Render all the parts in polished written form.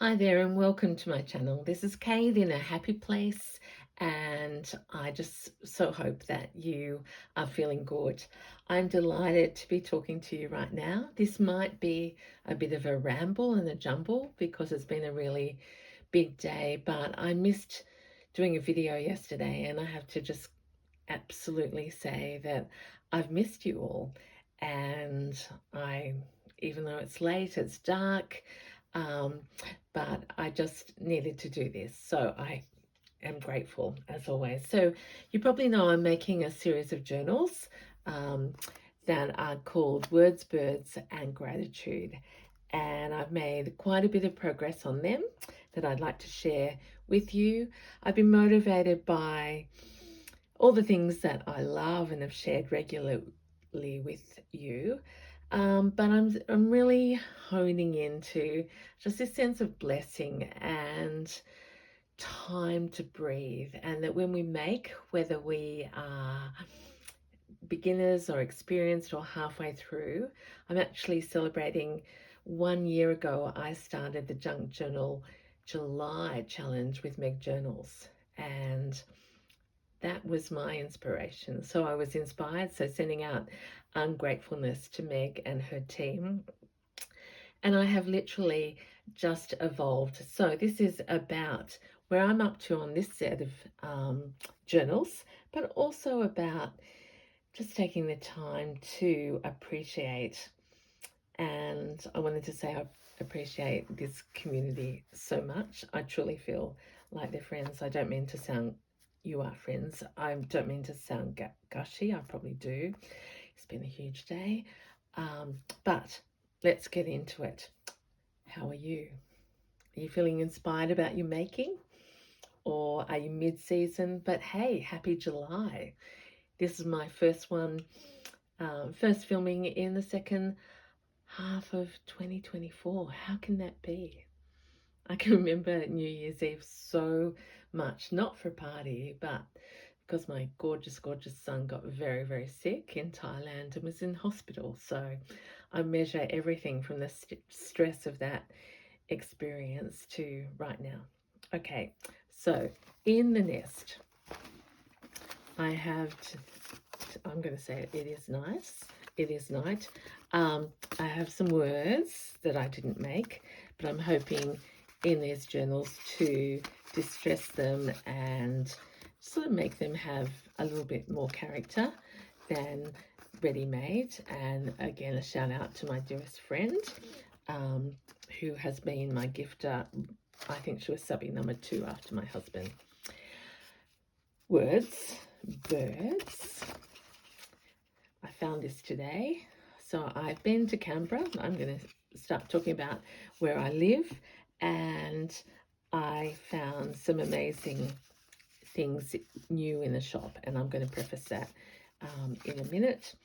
Hi there and welcome to my channel. This is Kate in a happy place, and I just so hope that you are feeling good. I'm delighted to be talking to you right now. This might be a bit of a ramble and a jumble because it's been a really big day, but I missed doing a video yesterday, and I have to just absolutely say that I've missed you all. And I, even though it's late, it's dark, um, but I just needed to do this. So I am grateful as always. So you probably know I'm making a series of journals um, that are called Words, Birds, and Gratitude. And I've made quite a bit of progress on them that I'd like to share with you. I've been motivated by all the things that I love and have shared regularly with you. But I'm really honing into just this sense of blessing and time to breathe, and that when we make, whether we are beginners or experienced or halfway through, I'm actually celebrating 1 year ago. I started the Junk Journal July challenge with Meg Journals, and that was my inspiration. So I was inspired. So sending out ungratefulness to Meg and her team. And I have literally just evolved. So this is about where I'm up to on this set of journals, but also about just taking the time to appreciate. And I wanted to say I appreciate this community so much. I truly feel like they're friends. I don't mean to sound, you are friends. I don't mean to sound gushy. I probably do. It's been a huge day. But let's get into it. How are you? Are you feeling inspired about your making? Or are you mid-season? But hey, happy July. This is my first one, first filming in the second half of 2024. How can that be? I can remember New Year's Eve so much, not for a party, but because my gorgeous, gorgeous son got very, very sick in Thailand and was in hospital. So I measure everything from the stress of that experience to right now. Okay, so in the nest, I have, I'm going to say it is nice. It is night. I have some words that I didn't make, but I'm hoping in these journals to distress them and sort of make them have a little bit more character than ready-made. And again, a shout out to my dearest friend who has been my gifter. I think she was subbing number 2 after my husband. Words, birds. I found this today. So I've been to Canberra. I'm going to start talking about where I live, and I found some amazing things new in the shop, and I'm going to preface that in a minute.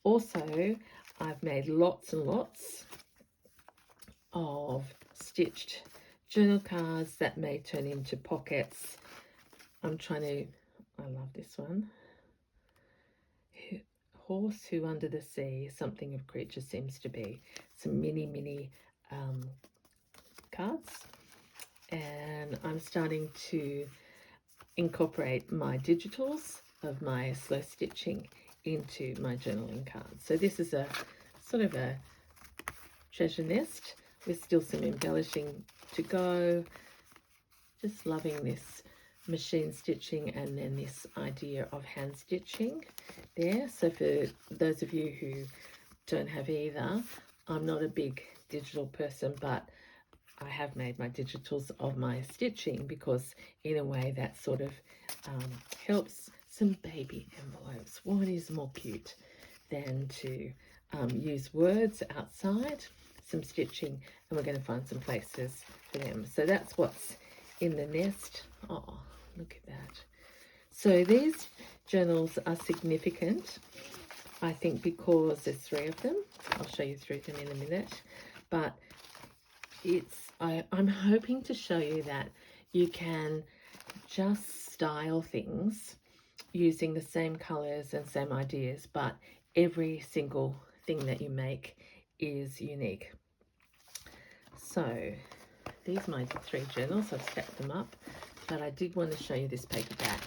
Also, I've made lots and lots of stitched journal cards that may turn into pockets. I love this one. Horse who under the sea, something of creature seems to be. Some mini cards. And I'm starting to incorporate my digitals of my slow stitching into my journaling cards. So this is a sort of a treasure nest with still some embellishing to go. Just loving this machine stitching and then this idea of hand stitching there. So for those of you who don't have either, I'm not a big digital person, but I have made my digitals of my stitching because in a way that sort of helps. Some baby envelopes. What is more cute than to use words outside, some stitching, and we're going to find some places for them. So that's what's in the nest. Oh, look at that. So these journals are significant, I think, because there's 3 of them. I'll show you through them in a minute. But I'm hoping to show you that you can just style things using the same colors and same ideas, but every single thing that you make is unique. So these are my 3 journals. I've stacked them up, but I did want to show you this paperback.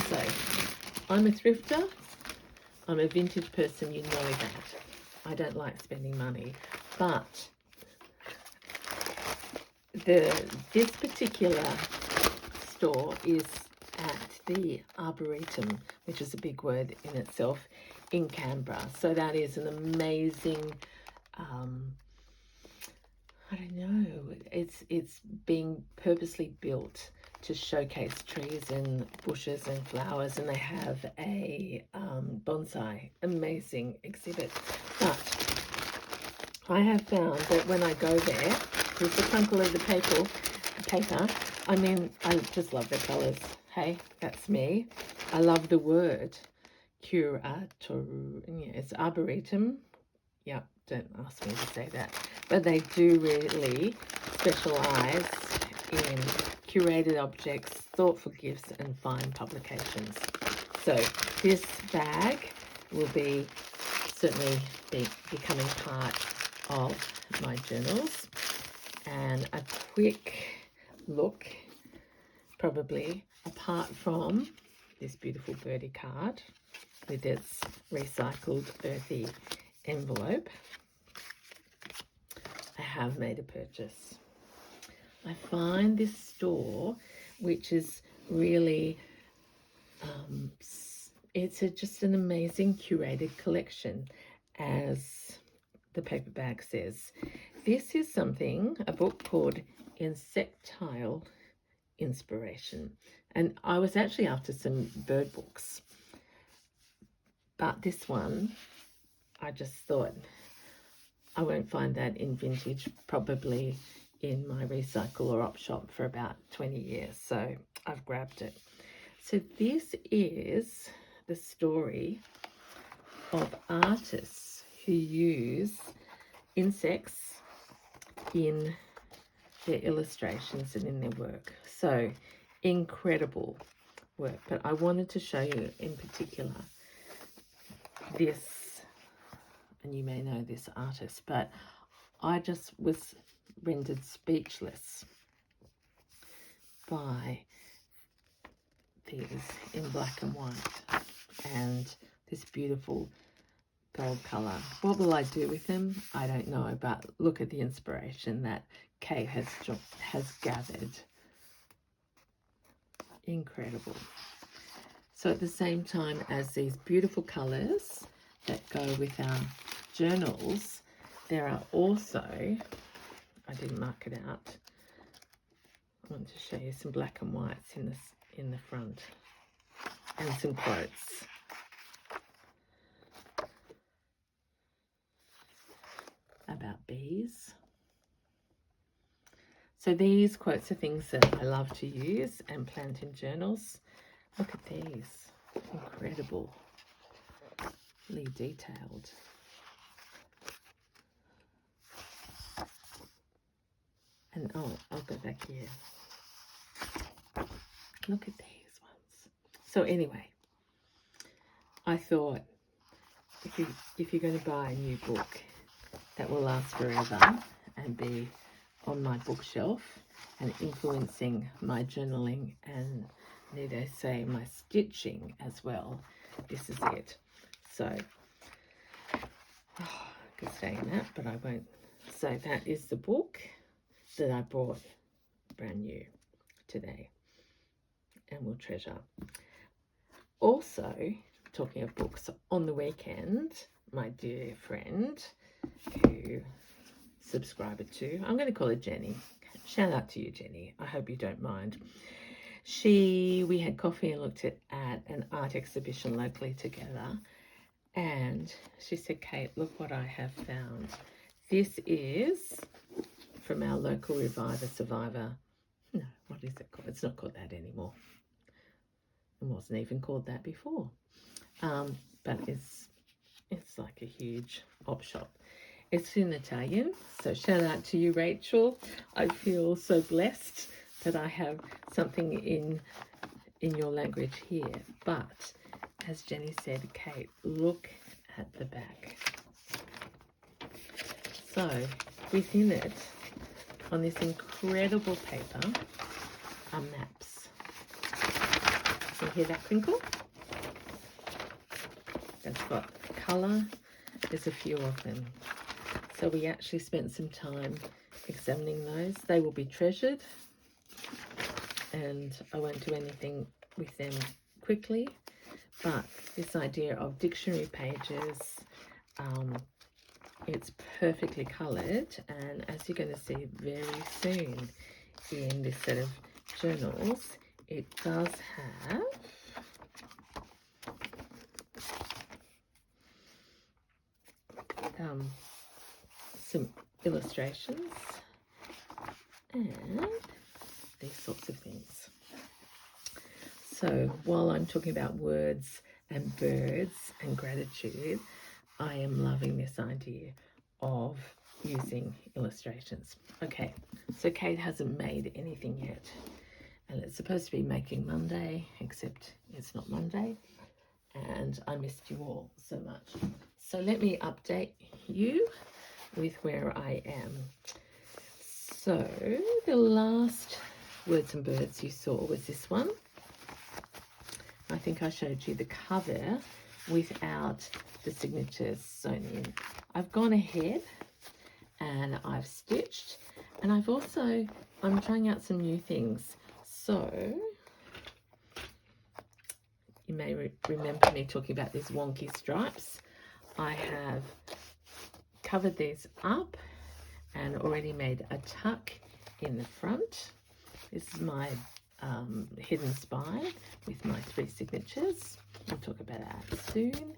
So I'm a thrifter. I'm a vintage person, you know that. I don't like spending money, but this particular store is at the Arboretum, which is a big word in itself, in Canberra. So that is an amazing, I don't know, it's being purposely built to showcase trees and bushes and flowers, and they have a bonsai, amazing exhibit. But I have found that when I go there, with the crinkle of the paper, I mean, I just love the colours. Hey, that's me. I love the word curator. Yeah, it's Arboretum. Yeah, don't ask me to say that. But they do really specialise in curated objects, thoughtful gifts, and fine publications. So this bag will be certainly becoming part of my journals. And a quick look, probably, apart from this beautiful birdie card with its recycled earthy envelope, I have made a purchase. I find this store, which is really, it's just an amazing curated collection, as the paperback says. This is a book called Insectile Inspiration. And I was actually after some bird books, but this one, I just thought I won't find that in vintage, probably in my recycle or op shop for about 20 years. So I've grabbed it. So this is the story of artists who use insects in their illustrations and in their work. So incredible work. But I wanted to show you in particular this, and you may know this artist, but I just was rendered speechless by these in black and white and this beautiful gold colour. What will I do with them? I don't know, but look at the inspiration that Kay has gathered. Incredible. So at the same time as these beautiful colours that go with our journals, there are also, I didn't mark it out, I want to show you some black and whites in the front, and some quotes. About bees. So these quotes are things that I love to use and plant in journals. Look at these, incredibly detailed. And oh, I'll go back here. Look at these ones. So anyway, I thought if you're going to buy a new book that will last forever and be on my bookshelf and influencing my journaling and, need I say, my stitching as well, this is it. So I could say that, but I won't. So that is the book that I bought brand new today and will treasure. Also, talking of books, on the weekend, my dear friend who subscriber to, I'm going to call her Jenny. Shout out to you, Jenny. I hope you don't mind. We had coffee and looked at an art exhibition locally together, and she said, Kate, look what I have found. This is from our local Reviver Survivor. No, what is it called? It's not called that anymore. It wasn't even called that before. But it's like a huge op shop. It's in Italian, so shout out to you, Rachel. I feel so blessed that I have something in your language here. But as Jenny said, Kate, look at the back. So within it on this incredible paper are maps. You hear that crinkle? That's got colour. There's a few of them. So we actually spent some time examining those. They will be treasured, and I won't do anything with them quickly, but this idea of dictionary pages, it's perfectly coloured, and as you're going to see very soon in this set of journals, it does have some illustrations and these sorts of things. So while I'm talking about words and birds and gratitude, I am loving this idea of using illustrations. Okay, so Kate hasn't made anything yet, and it's supposed to be Making Monday, except it's not Monday, and I missed you all so much. So let me update you with where I am. So the last Words and Birds you saw was this one. I think I showed you the cover without the signatures sewn in. I've gone ahead and I've stitched, and I'm trying out some new things. So you may remember me talking about these wonky stripes. I have covered these up and already made a tuck in the front. This is my hidden spine with my 3 signatures. We'll talk about that soon.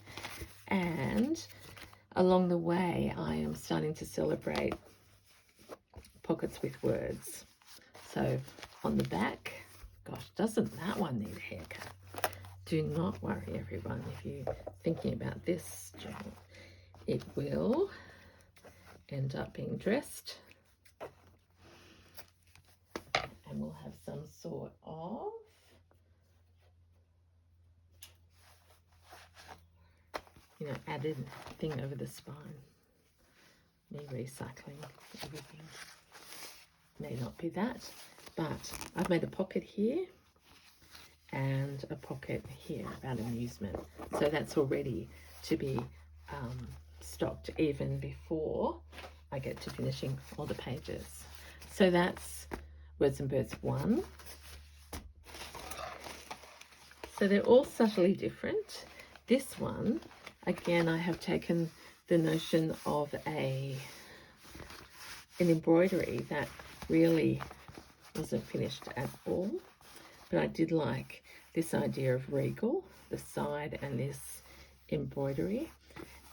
And along the way, I am starting to celebrate pockets with words. So on the back, gosh, doesn't that one need a haircut? Do not worry, everyone, if you're thinking about this journal. It will end up being dressed, and we'll have some sort of added thing over the spine. Me recycling everything. May not be that, but I've made a pocket here and a pocket here about amusement. So that's already to be stocked even before I get to finishing all the pages. So that's Words and Birds 1. So they're all subtly different. This one, again, I have taken the notion of an embroidery that really wasn't finished at all, but I did like this idea of regal, the side, and this embroidery.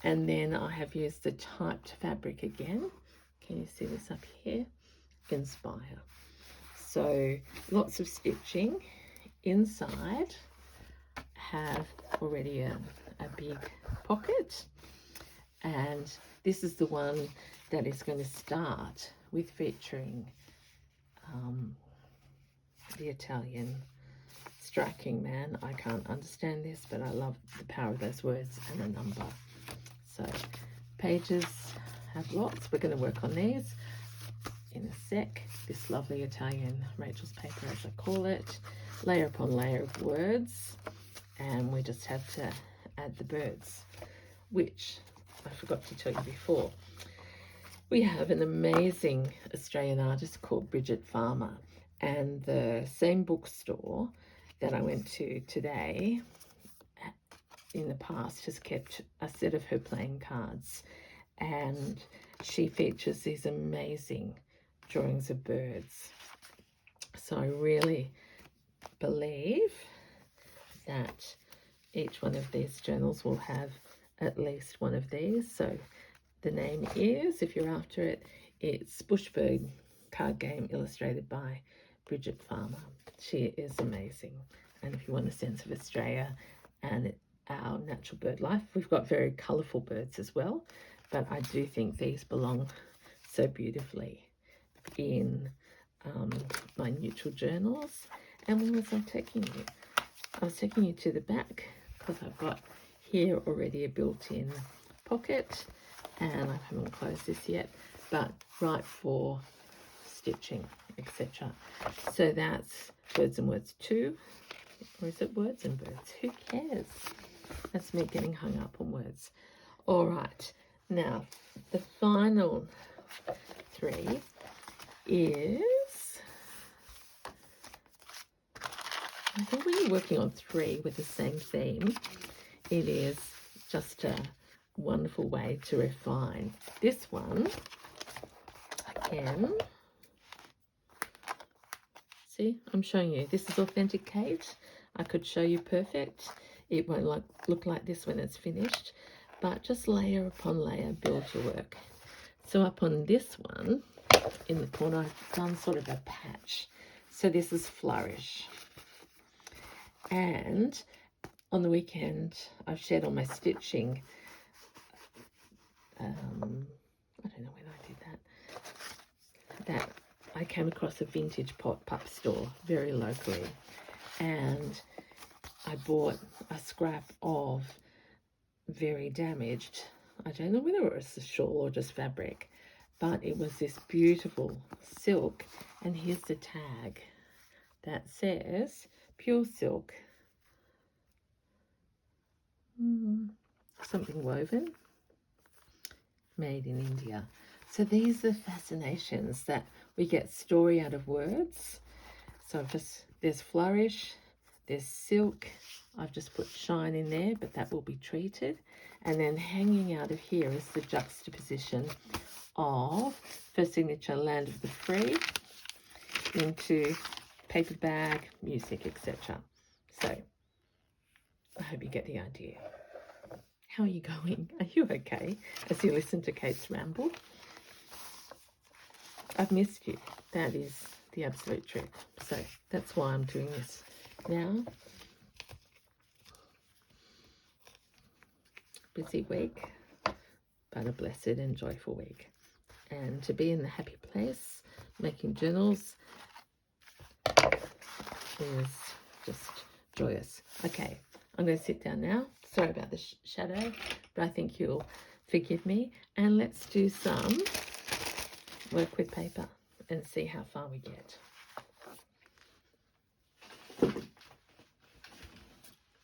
And then I have used the typed fabric again. Can you see this up here? Inspire. So lots of stitching. Inside have already a big pocket, and this is the one that is going to start with featuring the Italian striking man. I can't understand this, but I love the power of those words and a number. So pages have lots. We're going to work on these in a sec. This lovely Italian Rachel's paper, as I call it, layer upon layer of words, and we just have to add the birds, which I forgot to tell you before. We have an amazing Australian artist called Bridget Farmer, and the same bookstore that I went to today in the past has kept a set of her playing cards, and she features these amazing drawings of birds. So I really believe that each one of these journals will have at least one of these. So the name is, if you're after it, it's Bushbird Card Game, illustrated by Bridget Farmer. She is amazing. And if you want a sense of Australia and our natural bird life, we've got very colourful birds as well, but I do think these belong so beautifully in my neutral journals. And where was I taking you? I was taking you to the back because I've got here already a built-in pocket, and I haven't closed this yet, but right for stitching, etc. So that's Birds and Words 2, or is it Words and Birds? Who cares? That's me getting hung up on words. All right, now the final 3 is, I think when you're working on 3 with the same theme, it is just a wonderful way to refine. This one, again, see, I'm showing you. This is Authentic Kate. I could show you perfect. It won't look like this when it's finished, but just layer upon layer, build your work. So up on this one, in the corner, I've done sort of a patch. So this is Flourish. And on the weekend, I've shared all my stitching. I don't know when I did that. I came across a vintage pup store very locally, and I bought a scrap of very damaged, I don't know whether it was a shawl or just fabric, but it was this beautiful silk, and here's the tag that says pure silk, something woven, made in India. So these are fascinations that we get story out of words. So there's Flourish, there's Silk. I've just put Shine in there, but that will be treated. And then hanging out of here is the juxtaposition of First Signature Land of the Free into paper bag, music, etc. So I hope you get the idea. How are you going? Are you okay as you listen to Kate's ramble? I've missed you. That is the absolute truth. So that's why I'm doing this now. Busy week, but a blessed and joyful week. And to be in the happy place, making journals, is just joyous. Okay, I'm going to sit down now. Sorry about the shadow, but I think you'll forgive me. And let's do some work with paper and see how far we get.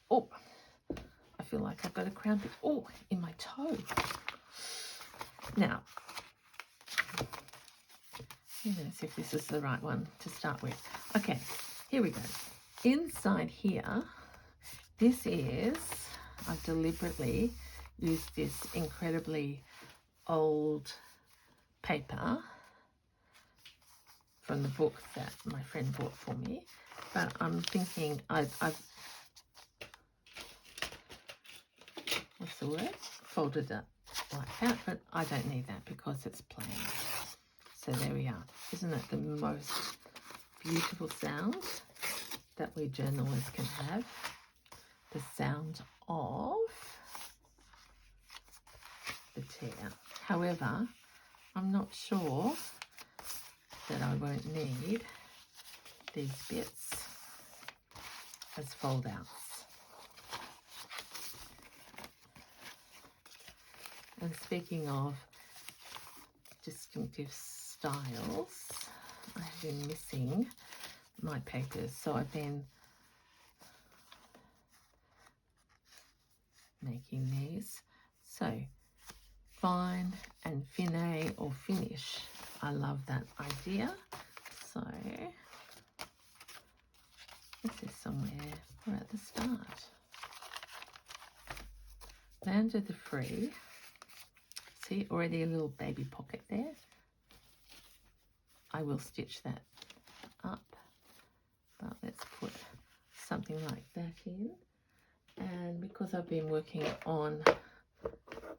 Oh, I feel like I've got a cramp in my toe. Now, let's see if this is the right one to start with. Okay, here we go. Inside here, this is, I've deliberately used this incredibly old paper from the book that my friend bought for me, but I'm thinking I've what's the word? Folded it like that, but I don't need that because it's plain. So there we are. Isn't it the most beautiful sound that we journalists can have? The sound of the tear. However, I'm not sure that I won't need these bits as fold outs. And speaking of distinctive styles, I have been missing my papers, so I've been making these. So fine and fine or finish. I love that idea. So this is somewhere right at the start. Land of the Free. See, already a little baby pocket there. I will stitch that up, but let's put something like that in. And because I've been working on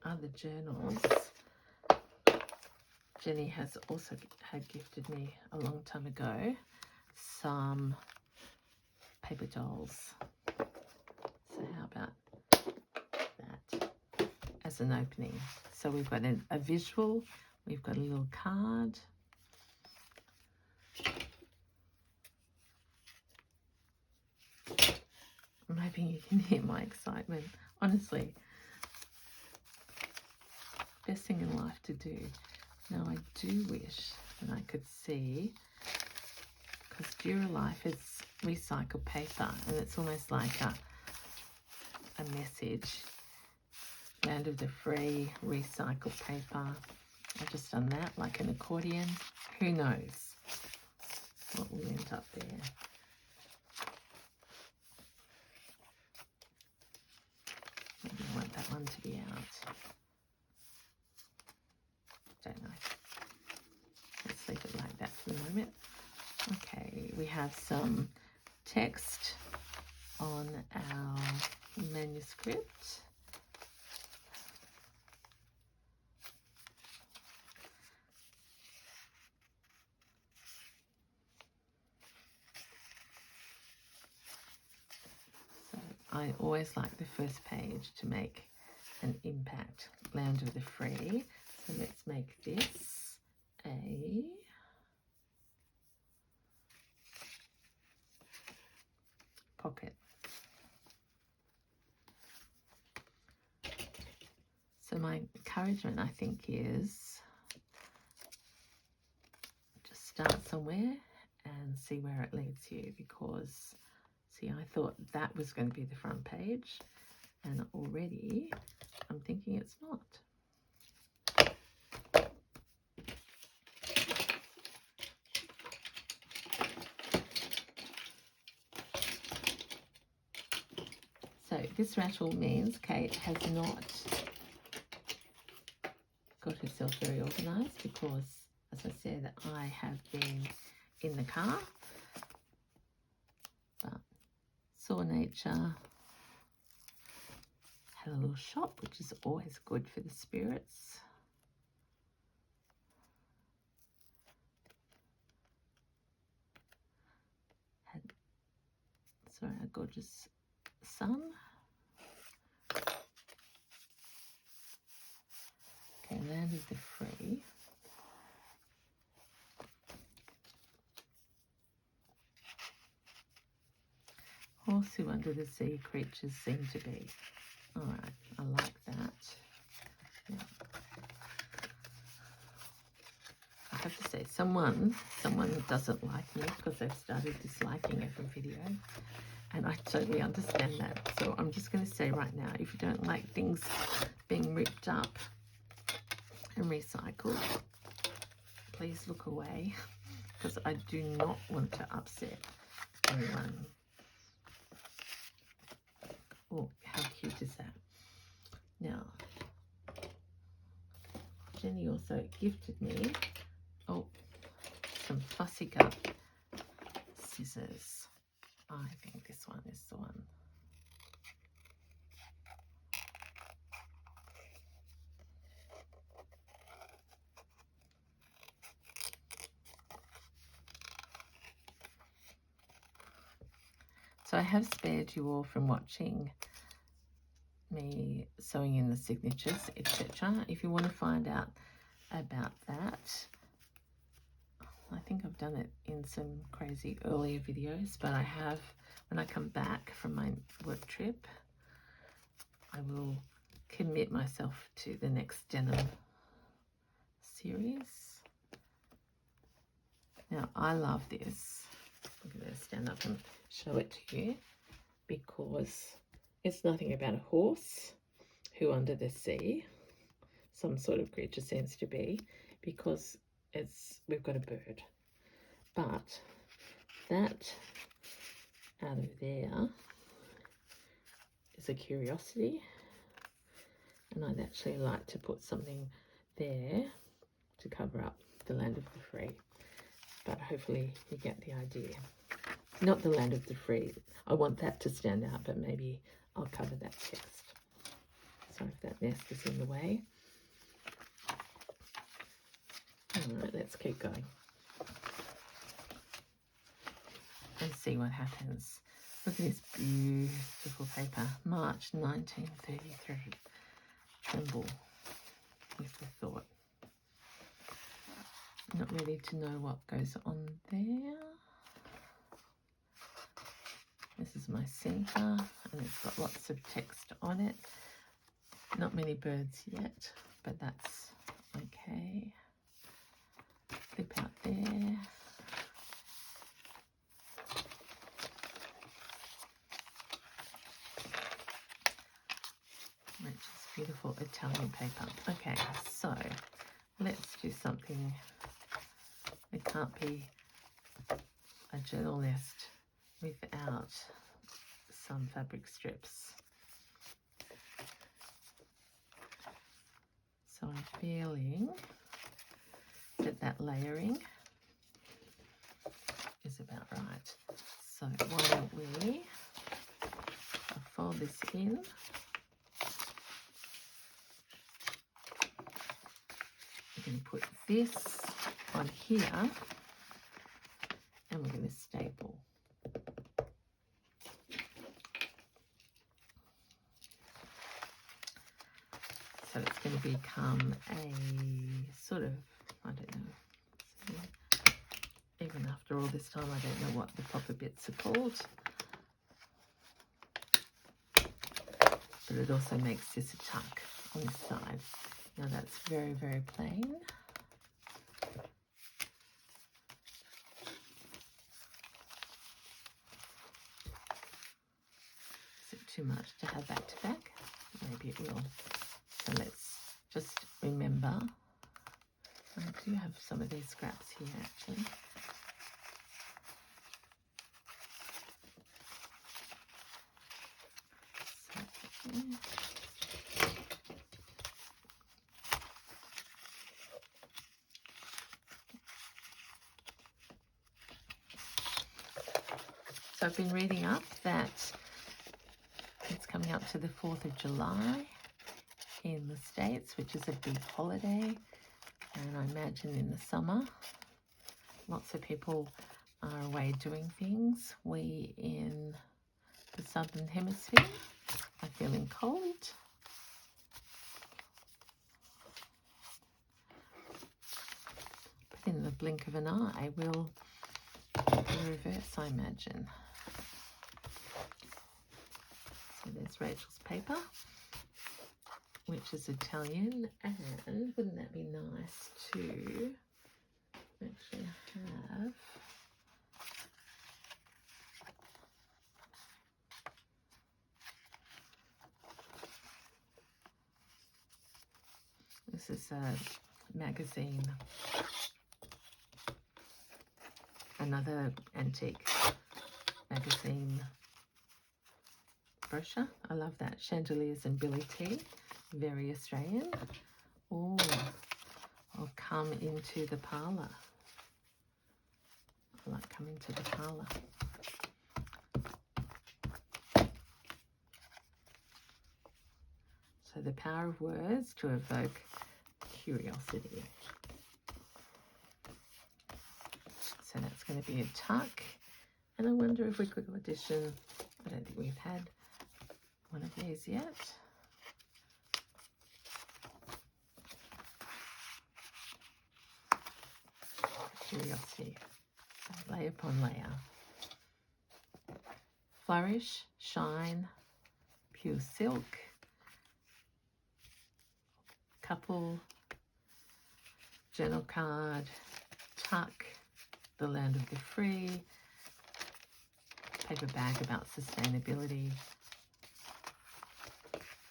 other journals, Jenny has also had gifted me a long time ago some paper dolls. So how about that as an opening? So we've got a visual, we've got a little card. I'm hoping you can hear my excitement. Honestly, best thing in life to do. Now I do wish and I could see, because Duralife is recycled paper, and it's almost like a message. Land of the free, recycled paper. I've just done that like an accordion. Who knows what will end up there. Maybe I want that one to be out. Don't know. Let's leave it like that for the moment. Okay, we have some text on our manuscript. So I always like the first page to make an impact. Land of the free. So let's make this a pocket. So my encouragement, I think, is just start somewhere and see where it leads you, because, see, I thought that was going to be the front page, and already I'm thinking it's not. So this rattle means Kate has not got herself very organised, because, as I said, I have been in the car, but saw nature, had a little shop, which is always good for the spirits. Had, sorry, a gorgeous sun. Okay, Land of the Free. Horse who under the sea creatures seem to be. All right, I like that. Yeah. I have to say, someone doesn't like me because they've started disliking every video, and I totally understand that. So I'm just going to say right now, if you don't like things being ripped up and recycled, please look away, because I do not want to upset anyone. Oh, how cute is that? Now, Jenny also gifted me, some fussy cut scissors. I think this one is the one. So I have spared you all from watching me sewing in the signatures, etc. If you want to find out about that, I think I've done it in some crazy earlier videos, but I have, when I come back from my work trip, I will commit myself to the next denim series. Now, I love this. I'm going to stand up and show it to you, because it's nothing about a horse who under the sea, some sort of creature seems to be, because we've got a bird. But that out of there is a curiosity, and I'd actually like to put something there to cover up the Land of the Free. But hopefully you get the idea. Not the Land of the Free. I want that to stand out, but maybe I'll cover that text. Sorry if that nest is in the way. All right, let's keep going and see what happens. Look at this beautiful paper. March 1933. Tremble with the thought. Not ready to know what goes on there. This is my center, and it's got lots of text on it. Not many birds yet, but that's okay. slip out there. Which is beautiful Italian paper. Okay, so let's do something. It can't be a journal nest without some fabric strips. So I'm feeling that layering is about right. So why don't we fold this in. We're going to put this on here and we're going to staple. So it's going to become a sort of, I don't know, even after all this time I don't know what the proper bits are called. But it also makes this a tuck on this side. Now that's very, very plain. Is it too much to have back to back? Maybe it will. So let's just remember, I do have some of these scraps here actually. So I've been reading up that it's coming up to the 4th of July in the States, which is a big holiday. And I imagine in the summer, lots of people are away doing things. We in the Southern Hemisphere are feeling cold. But in the blink of an eye, we'll be reverse, I imagine. So there's Rachel's paper, which is Italian, and wouldn't that be nice to actually have this is a magazine, another antique magazine brochure. I love that. Chandeliers and Billy Tea, very Australian. Oh, I'll come into the parlour. I like coming to the parlour. So the power of words to evoke curiosity. So that's going to be a tuck. And I wonder if we could audition. I don't think we've had one of these yet. Curiosity. Layer upon layer. Flourish, shine, pure silk, couple, journal card, tuck, the land of the free, paper bag about sustainability.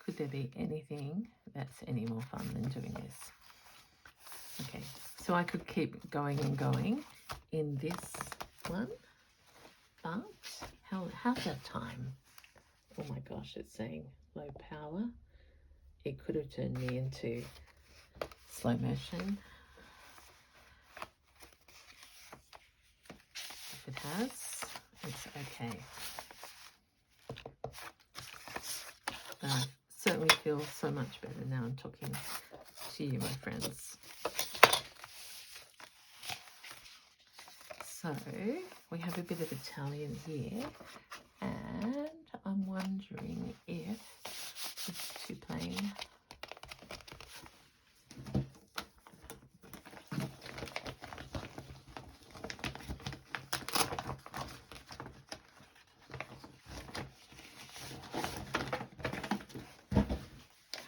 Could there be anything that's any more fun than doing this? Okay, so I could keep going and going in this one, but how's that time? Oh my gosh, it's saying low power. It could have turned me into slow motion. If it has, it's okay. But I certainly feel so much better now I'm talking to you, my friends. So we have a bit of Italian here, and I'm wondering if it's too plain.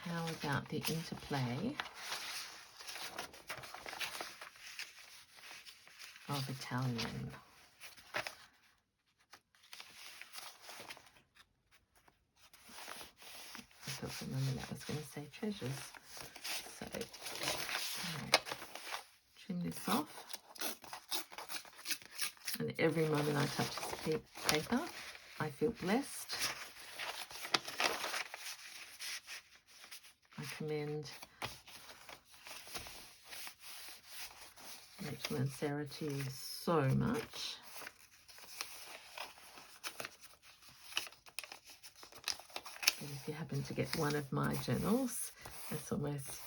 How about the interplay of Italian. I thought for a moment that was going to say treasures. So, right, trim this off. And every moment I touch this paper, I feel blessed. I commend Rachel and Sarah to you so much. And if you happen to get one of my journals, it's almost,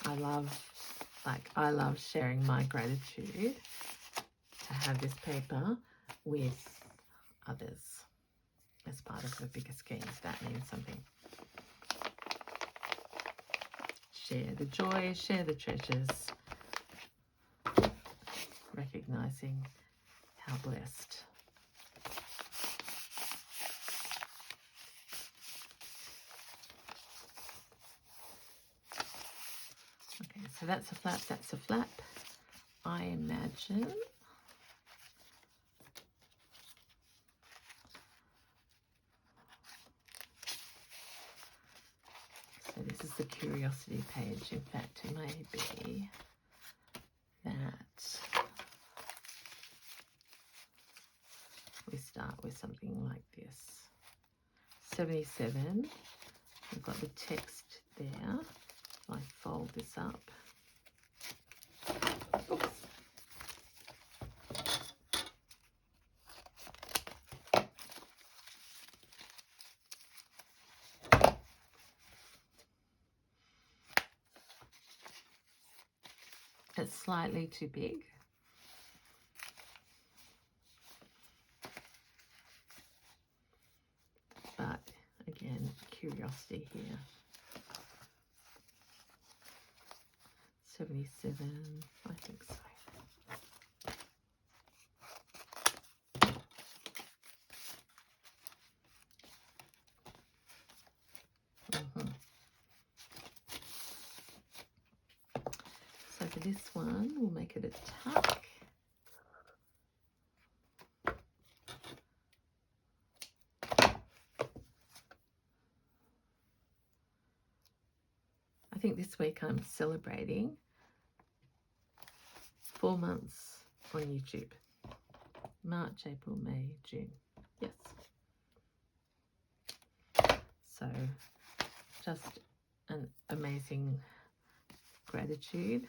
I love sharing my gratitude to have this paper with others as part of a bigger scheme. That means something. Share the joy, share the treasures, recognizing how blessed. Okay, so that's a flap, that's a flap. I imagine so this is the curiosity page. In fact, it may be that we start with something like this. 77, we've got the text there. If I fold this up. Oops. It's slightly too big. But again, curiosity here. 77, I think so. So for this one, we'll make it a tuck. I think this week I'm celebrating 4 months on YouTube. March, April, May, June. Yes. So just an amazing gratitude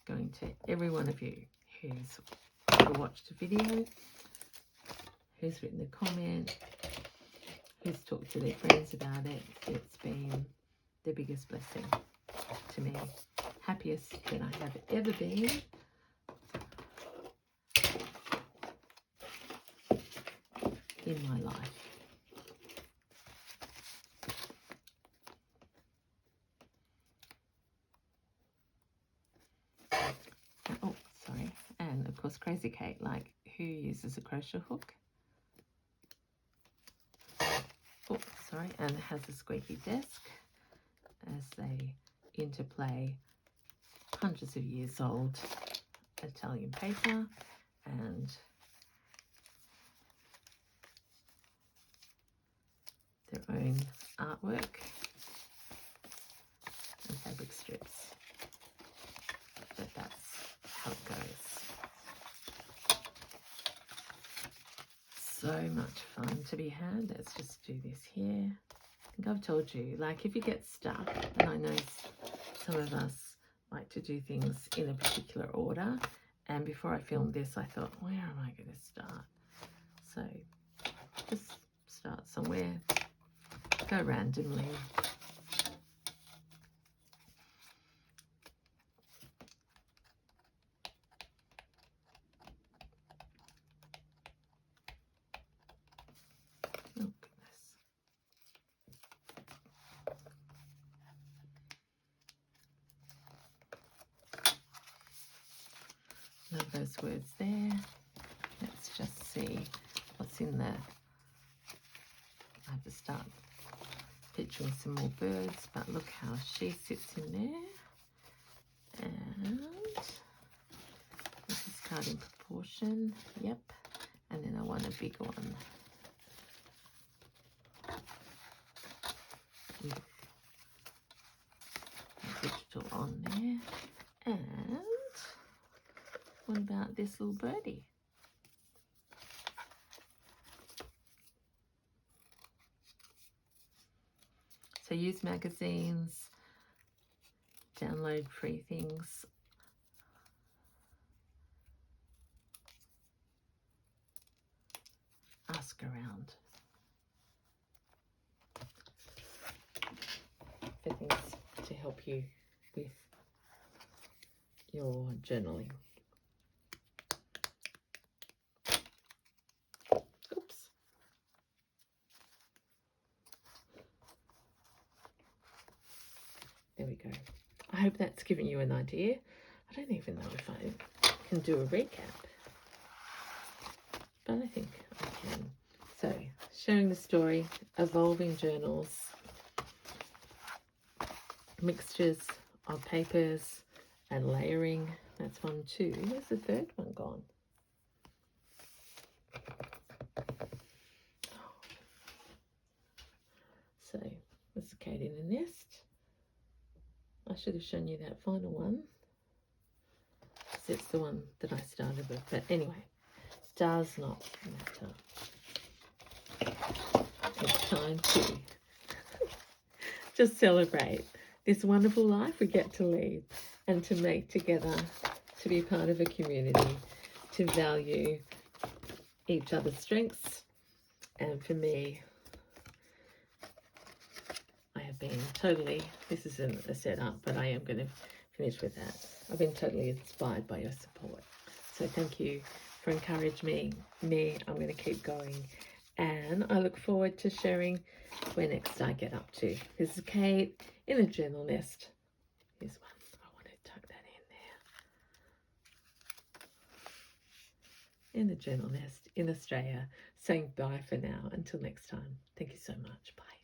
going to every one of you who's ever watched a video, who's written a comment, who's talked to their friends about it. It's been the biggest blessing to me. Happiest that I have ever been. In my life. Oh, sorry. And of course, Crazy Kate, like, who uses a crochet hook? Oh, sorry. And has a squeaky desk as they interplay hundreds of years old Italian paper and their own artwork and fabric strips. But that's how it goes. So much fun to be had. Let's just do this here. I think I've told you, like, if you get stuck, and I know some of us like to do things in a particular order, and before I filmed this I thought, where am I going to start? So just start somewhere, go randomly. Oh goodness. Love those words there. Let's just see what's in there. I have to start picturing some more birds, but look how she sits in there. And this is card in proportion. Yep. And then I want a big one. With digital on there. And what about this little birdie? So use magazines, download free things. Ask around for things to help you with your journaling. Oops. There we go. I hope that's given you an idea. I don't even know if I can do a recap, but I think I can. So, sharing the story, evolving journals, mixtures of papers and layering. That's 1, 2. Where's the third one gone? So, this is Kate in a Nest. I should have shown you that final one, because it's the one that I started with. But anyway, does not matter. It's time to just celebrate this wonderful life we get to lead and to make together, to be part of a community, to value each other's strengths. And for me, I have been totally, this isn't a setup, but I am going to finish with that. I've been totally inspired by your support. So thank you for encouraging me. I'm going to keep going. And I look forward to sharing where next I get up to. This is Kate in a Journal Nest. Here's one. I want to tuck that in there. In the Journal Nest in Australia. Saying bye for now. Until next time. Thank you so much. Bye.